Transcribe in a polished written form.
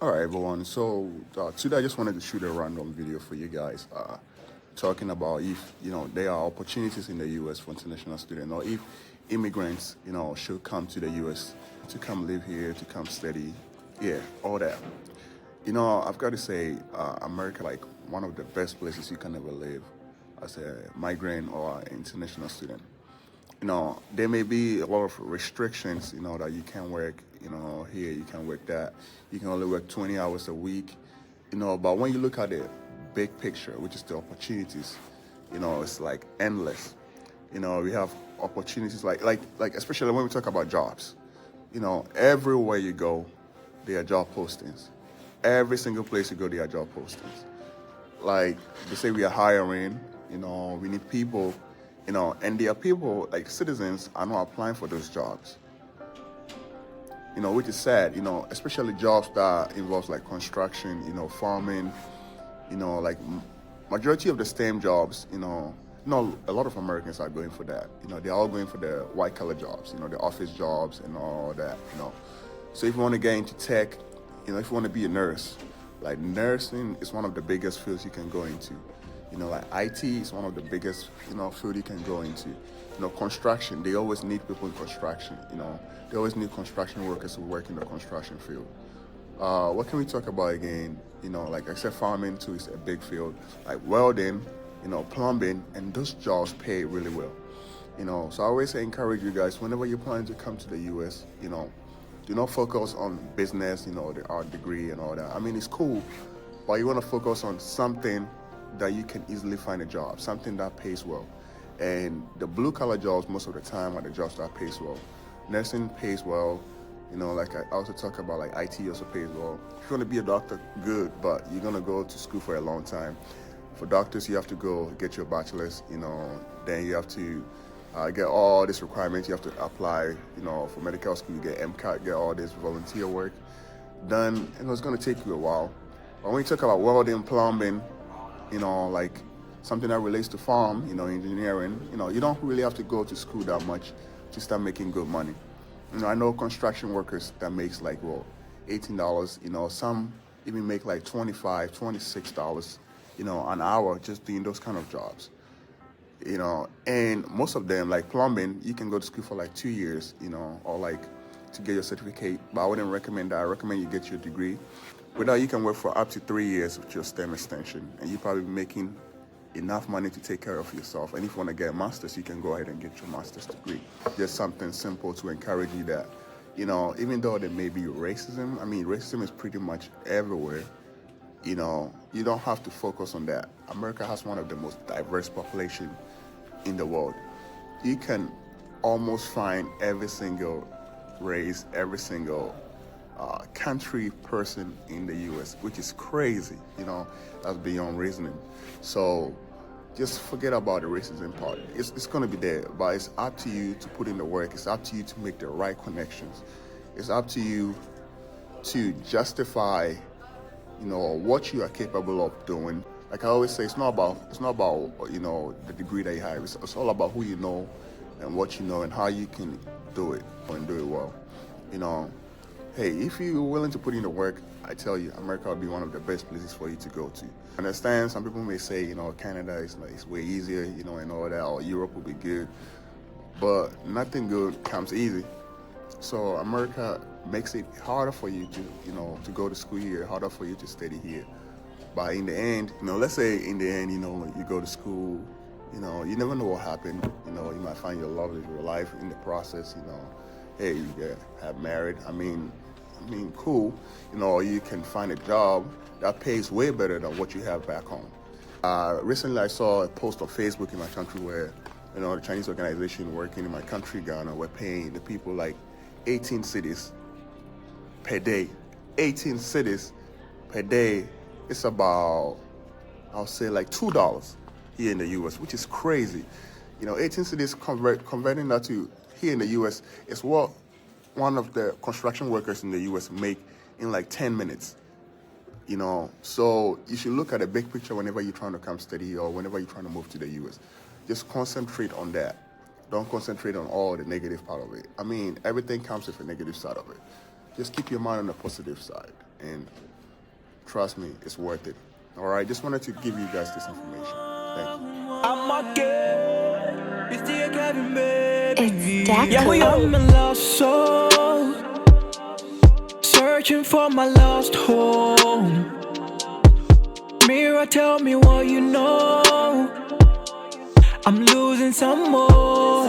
All right, everyone. So today I just wanted to shoot a random video for you guys, talking about if there are opportunities in the U.S. for international students, or if immigrants should come to the U.S. to come live here, to come study, yeah, all that. I've got to say, America, like one of the best places you can ever live as a migrant or an international student. There may be a lot of restrictions, that you can work, here, you can work that. You can only work 20 hours a week, but when you look at the big picture, which is the opportunities, it's like endless. We have opportunities like especially when we talk about jobs. Everywhere you go, there are job postings. Every single place you go, there are job postings. Like they say we are hiring, we need people, and there are people like citizens are not applying for those jobs. Which is sad, especially jobs that involves like construction, farming, like majority of the STEM jobs, a lot of Americans are going for that. They're all going for the white collar jobs, the office jobs and all that. So if you want to get into tech, if you want to be a nurse, like nursing is one of the biggest fields you can go into. Like IT is one of the biggest, field you can go into. Construction, they always need people in construction, They always need construction workers who work in the construction field. What can we talk about again? Like I said, farming too is a big field. Like welding, plumbing, and those jobs pay really well. So I always encourage you guys, whenever you're planning to come to the US, do not focus on business, the art degree and all that. I mean, it's cool, but you want to focus on something that you can easily find a job, something that pays well. And the blue collar jobs most of the time are the jobs that pays well. Nursing pays well, like I also talk about, like IT also pays well. If you want to be a doctor, good, but you're going to go to school for a long time. For doctors, you have to go get your bachelor's, then you have to get all these requirements. You have to apply, for medical school, you get MCAT, get all this volunteer work done, and it's going to take you a while. But when you talk about welding, plumbing, like something that relates to farm, engineering, you don't really have to go to school that much to start making good money. I know construction workers that makes like, $18, some even make like $25, $26, an hour just doing those kind of jobs. And most of them, like plumbing, you can go to school for like 2 years, or like to get your certificate, but I wouldn't recommend that. I recommend you get your degree. With that, you can work for up to 3 years with your STEM extension, and you're probably making enough money to take care of yourself. And if you want to get a master's, you can go ahead and get your master's degree. Just something simple to encourage you that, even though there may be racism, I mean, racism is pretty much everywhere. You don't have to focus on that. America has one of the most diverse population in the world. You can almost find every single race, every single country person in the U.S., which is crazy. That's beyond reasoning. So just forget about the racism part. It's going to be there, but it's up to you to put in the work. It's up to you to make the right connections. It's up to you to justify, what you are capable of doing. Like I always say, it's not about the degree that you have. It's all about who you know and what you know and how you can do it and do it well. Hey, if you're willing to put in the work, I tell you, America will be one of the best places for you to go to. I understand some people may say, Canada is way easier, and all that, or Europe will be good, but nothing good comes easy. So America makes it harder for you to go to school here, harder for you to study here. But in the end, let's say in the end, you go to school, you never know what happened. You might find your love of your life in the process. Hey, you have married. I mean, cool. Or you can find a job that pays way better than what you have back home. Recently, I saw a post on Facebook in my country where, the Chinese organization working in my country, Ghana, were paying the people like 18 cities per day. 18 cities per day. It's about, I'll say like $2 here in the U.S., which is crazy. 18 cities converting that to here in the U.S. is what one of the construction workers in the U.S. make in like 10 minutes. So you should look at the big picture whenever you're trying to come study or whenever you're trying to move to the U.S. Just concentrate on that. Don't concentrate on all the negative part of it. I mean, everything comes with a negative side of it. just keep your mind on the positive side, and trust me, it's worth it. All right, just wanted to give you guys this information. Thank you. It's Daco. Yeah, I'm a lost soul, searching for my lost home. Mirror, tell me what you know. I'm losing some more.